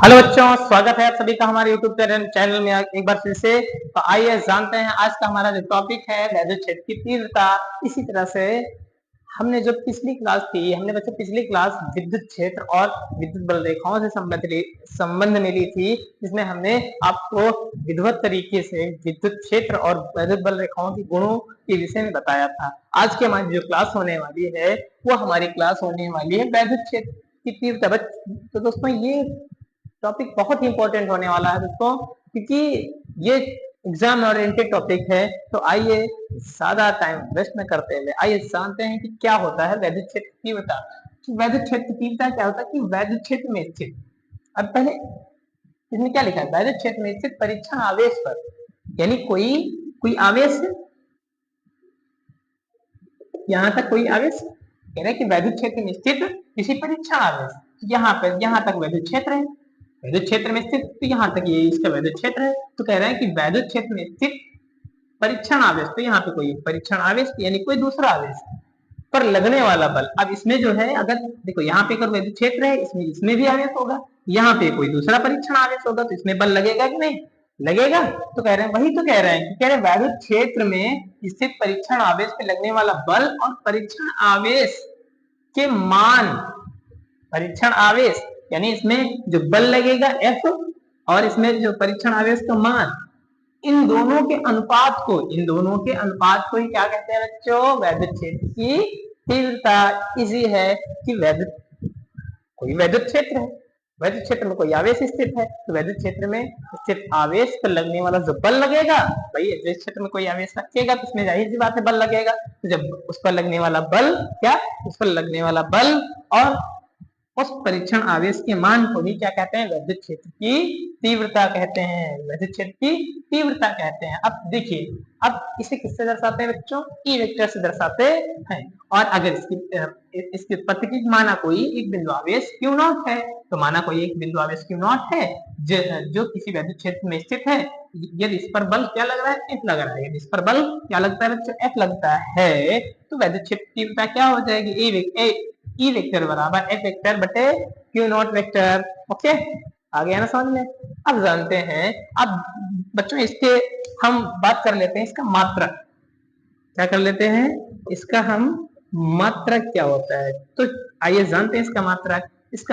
Hello बच्चों, स्वागत है आप सभी का हमारे YouTube चैनल में एक बार फिर से। तो आइए जानते हैं आज का हमारा जो टॉपिक है वैद्युत क्षेत्र की तीव्रता। इसी तरह से हमने जो पिछली क्लास थी, हमने बच्चों पिछली क्लास विद्युत क्षेत्र और विद्युत बल रेखाओं से संबंध में ली थी, जिसमें हमने आपको विधिवत तरीके से विद्युत क्षेत्र और वैद्युत बल रेखाओं के गुणों के विषय में बताया था। आज की हमारी जो क्लास होने वाली है वो हमारी क्लास होने वाली है वैद्युत क्षेत्र की तीव्रता। तो दोस्तों ये टॉपिक बहुत ही इंपॉर्टेंट होने वाला है दोस्तों, क्योंकि ये एग्जाम ओरिएंटेड टॉपिक है। तो आइए ज्यादा टाइम वेस्ट न करते हुए आइए जानते हैं कि क्या होता है वैद्युत क्षेत्र की तीव्रता। वैद्युत क्षेत्र की तीव्रता क्या होता है कि वैद्युत क्षेत्र में स्थित, अब पहले इसमें क्या लिखा है, वैद्युत क्षेत्र में स्थित परीक्षण आवेश पर, यानी कोई कोई आवेश, यहाँ तक कोई आवेश कह रहे हैं कि वैद्युत क्षेत्र में स्थित किसी परीक्षण आवेश, यहाँ तक वैद्युत क्षेत्र है, वैद्युत क्षेत्र में स्थित, तो यहाँ तक ये इसका वैद्युत क्षेत्र है। तो कह रहे हैं कि वैद्युत क्षेत्र में स्थित परीक्षण आवेश, तो यहाँ पे कोई परीक्षण आवेश यानी कोई दूसरा आवेश पर लगने वाला बल। अब इसमें जो है, अगर देखो यहाँ पे अगर वैद्युत क्षेत्र है, इसमें भी आवेश होगा, यहाँ पे कोई दूसरा परीक्षण आवेश होगा, तो इसमें बल लगेगा कि नहीं लगेगा। तो कह रहे हैं, वही तो कह रहे हैं कि कह रहे हैं वैद्युत क्षेत्र में स्थित परीक्षण आवेश पे लगने वाला बल और परीक्षण आवेश के मान, परीक्षण आवेश यानी इसमें जो बल लगेगा F और इसमें जो परीक्षण आवेश का मान, इन दोनों के अनुपात को ही क्या कहते हैं बच्चों, वैद्युत क्षेत्र की तीव्रता। इसी है कि कोई वैद्युत क्षेत्र है, वैद्युत क्षेत्र में कोई आवेश स्थित है, तो वैद्युत क्षेत्र में स्थित आवेश पर लगने वाला जो बल लगेगा, भाई वैद्युत क्षेत्र में कोई आवेश रखेगा तो उसमें जाहिर सी बात है बल लगेगा। तो जब उस पर लगने वाला बल उस पर लगने वाला बल और उस परीक्षण आवेश के मान को भी क्या कहते हैं, वैद्युत क्षेत्र की तीव्रता कहते हैं, वैद्युत क्षेत्र की तीव्रता कहते हैं। अब देखिए, अब इसे किससे दर्शाते हैं बच्चों, ई वेक्टर से दर्शाते हैं। और अगर इसकी उत्पत्ति की माना कोई एक बिंदु आवेश क्यू नॉट है, तो माना कोई एक बिंदु आवेश क्यू नॉट है जो किसी वैद्युत क्षेत्र में स्थित है, यदि इस पर बल क्या लग रहा है, एफ लग रहा है, यदि इस पर बल क्या लगता है बच्चों, एफ लगता है, तो वैद्युत क्षेत्र की तीव्रता क्या हो जाएगी, ई वेक्टर बराबर एफ वेक्टर बटे क्यू नॉट वेक्टर। ओके, आ गया ना समझ में। अब जानते हैं, अब बच्चों इसके हम बात कर लेते हैं इसका मात्रक, क्या कर लेते हैं, इसका हम मात्रक क्या होता है। तो आइए जानते हैं इसका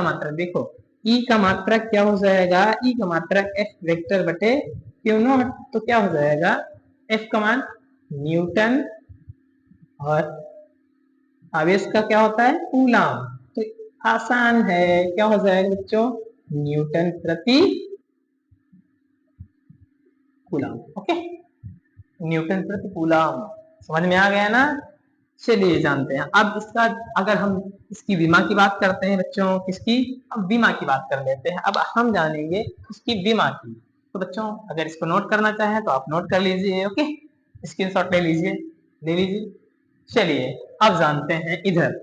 मात्रक देखो, ई का मात्रक क्या हो जाएगा, ई का मात्रक एफ वेक्टर बटे क्यू नॉट। तो क्या हो जाएगा, एफ का मान न्यूटन और आवेश का क्या होता है, कूलाम। तो आसान है, क्या हो जाएगा बच्चों, न्यूटन प्रति कूलाम। ओके, न्यूटन प्रति कूलाम, समझ में आ गया ना। चलिए जानते हैं अब इसका, अगर हम इसकी विमा की बात करते हैं बच्चों, किसकी, अब विमा की बात कर लेते हैं। अब हम जानेंगे इसकी विमा की। तो बच्चों अगर इसको नोट करना चाहें तो आप नोट कर लीजिए। ओके, स्क्रीनशॉट ले लीजिए। चलिए अब जानते हैं इधर,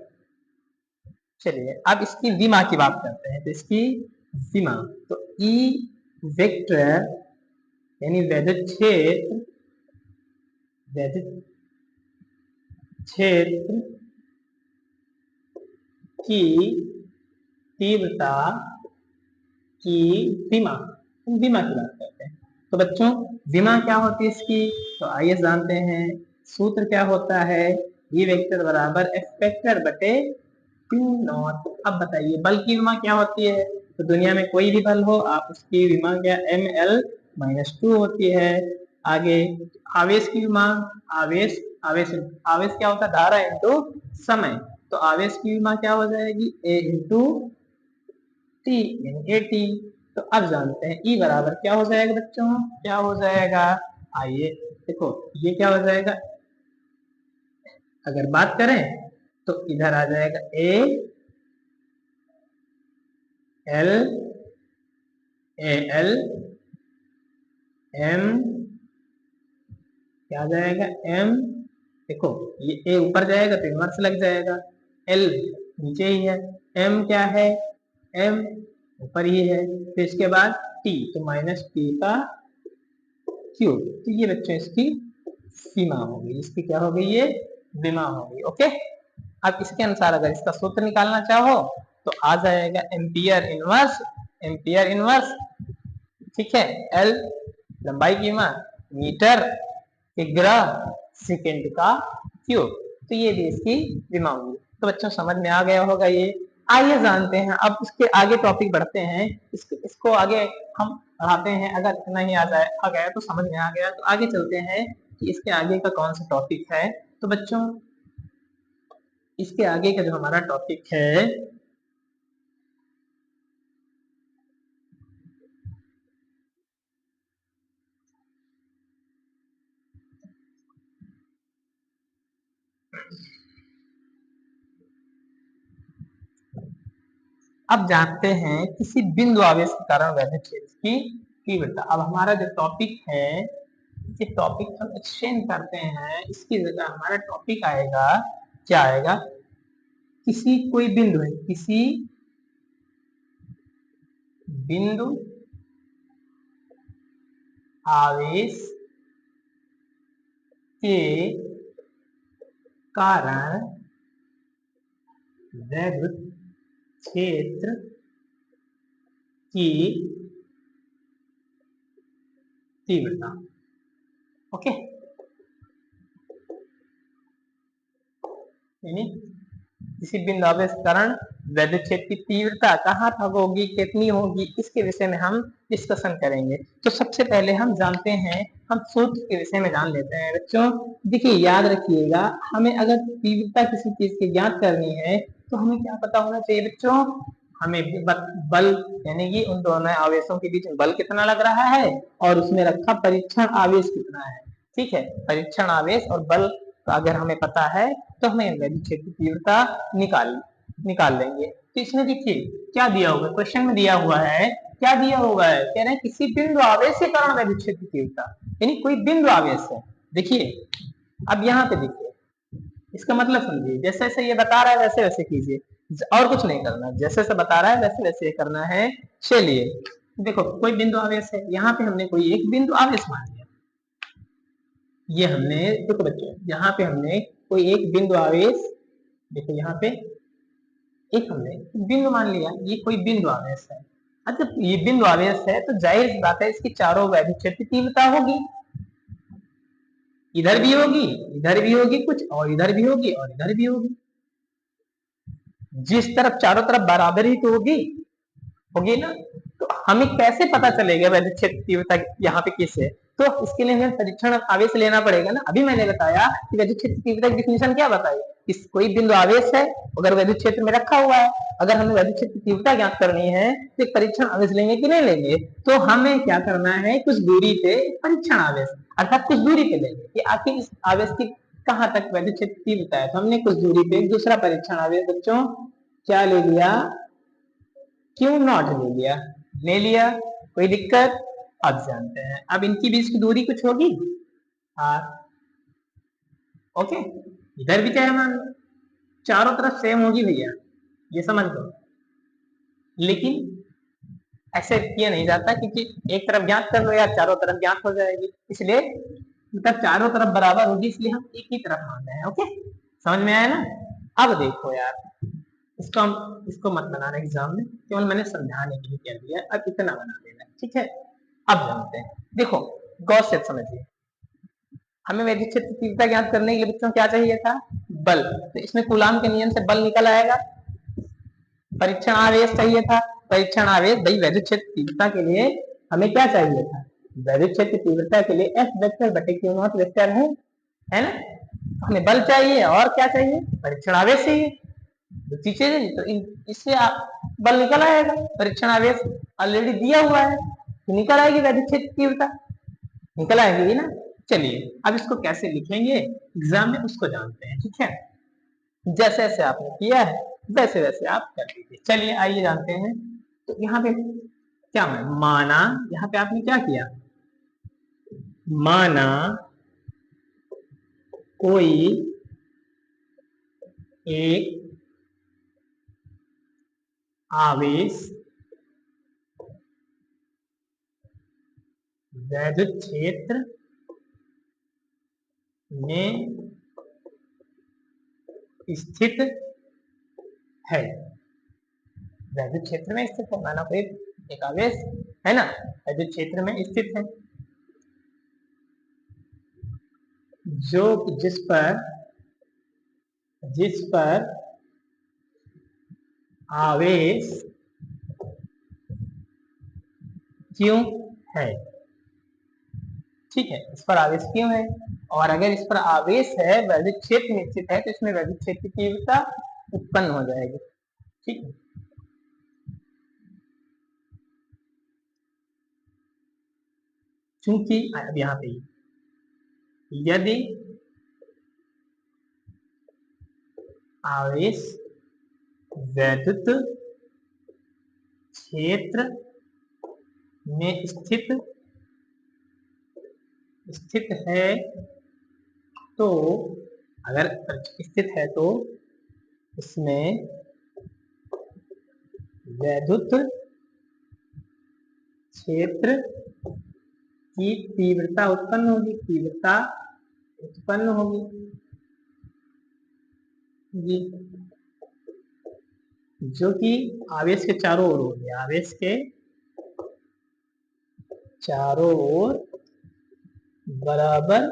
चलिए अब इसकी विमा की बात करते हैं। तो इसकी विमा, तो ई वेक्टर यानी वैद्युत क्षेत्र की तीव्रता की विमा की बात करते हैं। तो बच्चों विमा क्या होती है इसकी, तो आइए जानते हैं। सूत्र क्या होता है, ई वेक्टर बराबर एफ वेक्टर बटे क्यू नॉट। अब बताइए बल की विमा क्या होती है, तो दुनिया में कोई भी बल हो आप उसकी विमा क्या ml-2 होती है। आगे आवेश की विमा, आवेश क्या होता है, धारा इंटू समय। तो आवेश की विमा क्या हो जाएगी, a इंटू टी यानी AT। तो अब जानते हैं E बराबर क्या हो जाएगा बच्चों, क्या हो जाएगा, आइए देखो ये क्या हो जाएगा, अगर बात करें तो इधर आ जाएगा AL M, क्या जाएगा M, देखो ये A ऊपर जाएगा तो इनवर्स लग जाएगा, L नीचे ही है, M क्या है, M ऊपर ही है, फिर इसके बाद T, तो माइनस T का क्यूब। तो ये बच्चों इसकी सीमा होगी, इसकी क्या हो गई, ये विमा होगी। ओके, अब इसके अनुसार अगर इसका सूत्र निकालना चाहो तो आ जाएगा एम्पियर इनवर्स एम्पियर इनवर्स, ठीक है, एल लंबाई की मान, मीटर किग्रा सेकेंड का क्यूब। तो ये भी इसकी विमा होगी। तो बच्चों समझ में आ गया होगा ये। आइए जानते हैं अब इसके आगे टॉपिक बढ़ते हैं। इसको आगे हम पढ़ाते हैं। अगर इतना ही आ गया तो समझ में आ गया, तो आगे चलते हैं कि इसके आगे का कौन सा टॉपिक है। तो बच्चों इसके आगे का जो हमारा टॉपिक है अब जानते हैं किसी बिंदु आवेश के कारण वैद्युत क्षेत्र की तीव्रता। अब हमारा जो टॉपिक है, ये टॉपिक हम एक्सचेंज करते हैं। इसकी जगह हमारा टॉपिक आएगा, क्या आएगा, किसी कोई बिंदु है, किसी बिंदु आवेश के कारण वैद्युत क्षेत्र की तीव्रता। ओके, यानी किसी बिंदु आवेश के कारण वैद्युत क्षेत्र की तीव्रता कहाँ तक होगी, कितनी होगी, इसके विषय में हम डिस्कशन करेंगे। तो सबसे पहले हम जानते हैं, हम सूत्र के विषय में जान लेते हैं। बच्चों देखिए, याद रखिएगा, हमें अगर तीव्रता किसी चीज की ज्ञात करनी है तो हमें क्या पता होना चाहिए बच्चों, हमें बल, यानी कि उन दोनों आवेशों के बीच में बल कितना लग रहा है और उसमें रखा परीक्षण आवेश कितना है। ठीक है, परीक्षण आवेश और बल अगर हमें पता है तो हमें वैद्युत क्षेत्र की तीव्रता निकाल लेंगे। तो इसमें देखिए क्या दिया हुआ है, क्वेश्चन में दिया हुआ है, क्या दिया हुआ है, कह रहे हैं किसी बिंदु आवेश के कारण वैद्युत क्षेत्र की तीव्रता, यानी कोई बिंदु आवेश है। देखिए अब यहाँ पे देखिए, इसका मतलब समझिए, जैसे जैसे ये बता रहा है वैसे वैसे कीजिए, और कुछ नहीं करना, जैसे जैसे बता रहा है वैसे वैसे करना है। चलिए देखो, कोई बिंदु आवेश है, यहाँ पे हमने कोई एक बिंदु आवेश मान लिया। ये हमने, देखो बच्चों, यहाँ पे हमने कोई एक बिंदु आवेश, देखो यहाँ पे एक हमने बिंदु मान लिया, ये कोई बिंदु आवेश है। अच्छा, ये बिंदु आवेश है तो जाहिर सी बात है इसकी चारों वैद्युत क्षेत्र की तीव्रता होगी, इधर भी होगी, इधर भी होगी कुछ, और इधर भी होगी और इधर भी होगी। जिस तरफ चारों तरफ बराबर ही तो होगी, होगी ना। तो हमें कैसे पता चलेगा वैद्युत क्षेत्र तीव्रता यहाँ पे किस है, तो इसके लिए हमें परीक्षण आवेश लेना पड़ेगा ना। अभी मैंने बताया कि वैद्युत क्षेत्र तीव्रता की डिफिनेशन क्या बताई, इस कोई बिंदु आवेश है अगर वैद्युत क्षेत्र में रखा हुआ है, अगर हमें वैद्युत क्षेत्र की तीव्रता ज्ञात करनी है तो एक परीक्षण आवेश लेंगे कि नहीं लेंगे। तो हमें क्या करना है, कुछ दूरी पे परीक्षण आवेश अर्थात कुछ दूरी पे लेंगे कि आखिर इस आवेश की कहाँ तक वैद्युत क्षेत्र की तीव्रता है। तो हमने कुछ दूरी पे दूसरा परीक्षण आवेश बच्चों क्या ले लिया, क्यों नॉट ले लिया, कोई दिक्कत। अब जानते हैं, अब इनकी बीच की दूरी कुछ होगी आर, ओके, इधर भी चाहे मान लो, चारों तरफ सेम होगी भैया, ये समझ लो। लेकिन ऐसे किया नहीं जाता, क्योंकि एक तरफ ज्ञात कर लो यार, चारों तरफ ज्ञात हो जाएगी, इसलिए मतलब चारों तरफ बराबर होगी, इसलिए हम एक ही तरफ मान रहे हैं। ओके, समझ में आया ना। अब देखो यार, इसको मत बनाना एग्जाम में, केवल मैंने समझाने के लिए कह दिया, अब इतना बना देना, ठीक है। अब जानते हैं, देखो गौर से समझिए, हमें वैद्युत क्षेत्र तीव्रता ज्ञात करने के लिए बच्चों क्या चाहिए था, बल। तो इसमें कूलाम के नियम से बल निकल आएगा। परीक्षण आवेश चाहिए था, परीक्षण आवेश भाई वैद्युत क्षेत्र तीव्रता के लिए हमें क्या चाहिए था, वैद्युत क्षेत्र तीव्रता के लिए एफ वेक्टर बटे क्यू नॉट वेक्टर है ना। हमें बल चाहिए और क्या चाहिए, परीक्षण आवेश चाहिए, दो चीजें। तो इससे आप बल निकल आएगा, परीक्षण आवेश ऑलरेडी दिया हुआ है तो निकल आएगी वैद्युत क्षेत्र तीव्रता, निकल आएगी ना। चलिए अब इसको कैसे लिखेंगे एग्जाम में, उसको जानते हैं, ठीक है। जैसे जैसे आपने किया है वैसे वैसे आप कर लीजिए। चलिए आइए जानते हैं। तो यहाँ पे क्या माना, यहाँ पे आपने क्या किया, माना कोई एक आवेश वैद्युत क्षेत्र में स्थित है, वैद्युत क्षेत्र में स्थित है। माना कोई एक आवेश है ना वैद्युत क्षेत्र में स्थित है, जो जिस पर आवेश क्यों है, ठीक है, इस पर आवेश क्यों है, और अगर इस पर आवेश है वैद्युत क्षेत्र में स्थित है तो इसमें वैद्युत क्षेत्र की तीव्रता उत्पन्न हो जाएगी, ठीक है। चूंकि अब यहाँ पे यदि आवेश वैद्युत क्षेत्र में स्थित है तो अगर स्थित है तो इसमें वैद्युत क्षेत्र की तीव्रता उत्पन्न होगी, जी, जो कि आवेश के चारों ओर होगी, आवेश के चारों ओर बराबर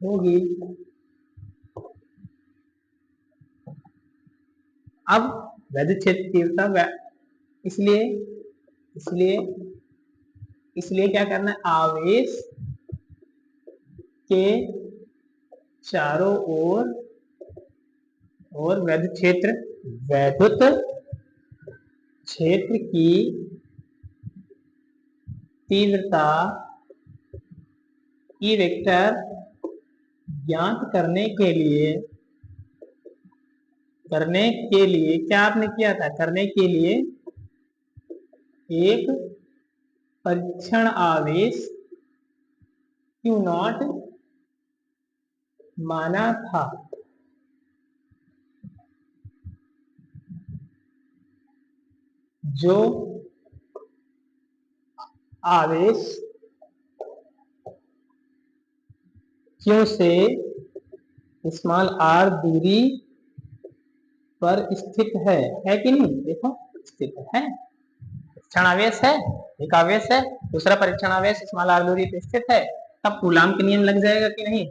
होगी। अब वैद्युत क्षेत्र की तीव्रता इसलिए क्या करना है, आवेश के चारों ओर और वैद्युत क्षेत्र की तीव्रता ई वेक्टर ज्ञात करने के लिए क्या आपने किया था, करने के लिए एक परीक्षण आवेश Q0 माना था, जो आवेश Q से स्मॉल r दूरी पर स्थित है कि नहीं, देखो स्थित है, परीक्षण आवेश है, एक आवेश है, दूसरा परीक्षण आवेश स्मॉल r दूरी पर स्थित है, तब कूलाम के नियम लग जाएगा कि नहीं,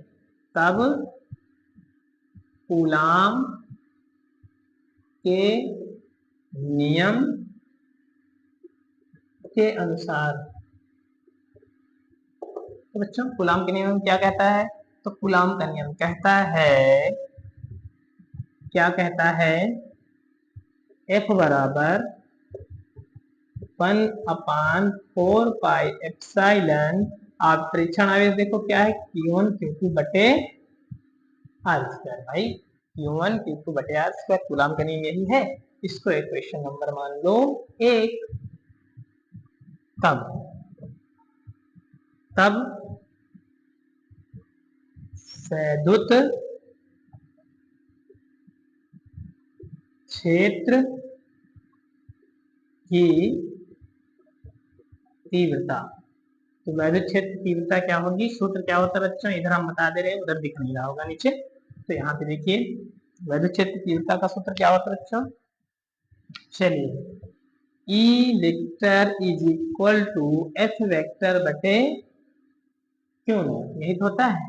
तब कूलाम के नियम के अनुसार, तो बच्चों कूलाम के नियम क्या कहता है, तो कूलाम का नियम कहता है F बराबर 1/4 पाई एप्सिलॉन, आप परीक्षण आवेश देखो क्या है, Q1 Q2 बटे R स्क्वायर, भाई Q1 Q2 बटे R स्क्वायर, कूलाम का नियम यही है, इसको इक्वेशन नंबर मान लो 1। तब वैद्युत क्षेत्र की तीव्रता, तो वैद्युत क्षेत्र की तीव्रता क्या होगी, सूत्र क्या होता है बच्चों, इधर हम बता दे रहे हैं, उधर दिख नहीं रहा होगा नीचे, तो यहाँ पे देखिए वैद्युत क्षेत्र की तीव्रता का सूत्र क्या होता है बच्चों, चलिए E vector is equal to F vector बटे Q0, यही तो होता है,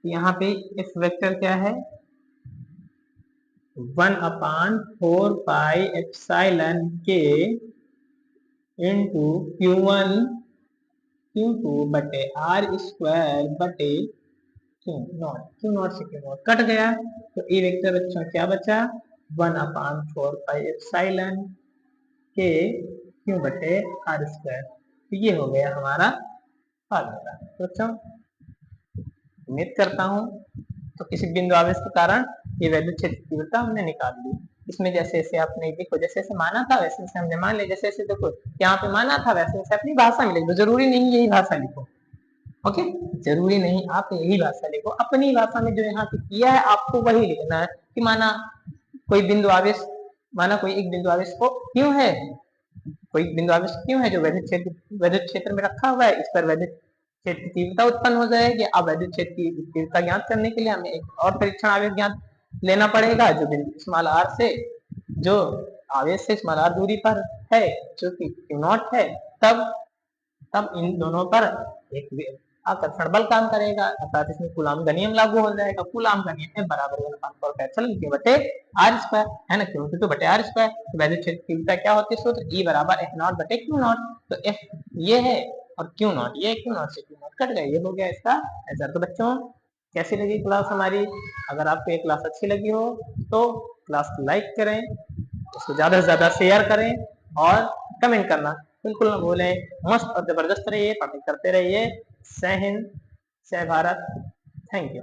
यहाँ पे F वेक्टर क्या है, 1/4 पाई एप्सिलॉन के इंटू Q1 Q2 बटे R स्क्वायर बटे Q0 से Q0 कट गया, तो E वेक्टर बच्चों क्या बचा, 1/4 पाई एप्सिलॉन के Q बटे R स्क्वायर, तो ये हो गया हमारा फार्मूला। तो बच्चों उम्मीद करता हूँ तो किसी बिंदु आवेश के कारण ये वैद्युत क्षेत्र की तीव्रता हमने निकाल ली। इसमें जैसे जैसे आपने देखो, जैसे जैसे माना था वैसे वैसे हमने मान लिया, जैसे जैसे देखो यहाँ पे माना था वैसे वैसे अपनी भाषा में लिख दो, जरूरी नहीं यही भाषा लिखो, ओके, जरूरी नहीं आप यही भाषा लिखो, अपनी भाषा में जो यहाँ पे किया है आपको वही लिखना है, कि माना कोई बिंदु आवेश, माना कोई एक बिंदु आवेश को क्यों है, कोई बिंदु आवेश क्यों है जो वैद्युत क्षेत्र में रखा हुआ है, इस पर वैद्युत क्षेत्र की तीव्रता उत्पन्न हो जाएगी। अब वैद्युत क्षेत्र की तीव्रता ज्ञात करने के लिए हमें एक और परीक्षण आवेश ज्ञात लेना पड़ेगा, जो बिंदु स्मॉल r से जो आवेश से स्मॉलर दूरी पर है जो कि क्यू नॉट है, तब इन दोनों पर एक आकर्षण बल काम करेगा, अर्थात इसमें कूलाम का नियम लागू हो जाएगा। कूलाम का नियम है बराबर Q बटे आर स्क्वायर, है ना, Q बटे आर स्क्वायर। तो वैद्युत क्षेत्र की तीव्रता क्या होती है सूत्र, E बराबर F नॉट बटे Q नॉट। तो F ये है और Q नॉट ये, Q नॉट से Q नॉट कट गए, ये हो गया इसका आंसर। तो बच्चों कैसी लगी क्लास हमारी? अगर आपको ये क्लास अच्छी लगी हो तो क्लास को लाइक करें, इसको ज्यादा से ज्यादा शेयर करें और कमेंट करना बिल्कुल ना भूलें। मस्त और जबरदस्त रहिए, पढ़ाई करते रहिए। जय हिंद, जय भारत, थैंक यू।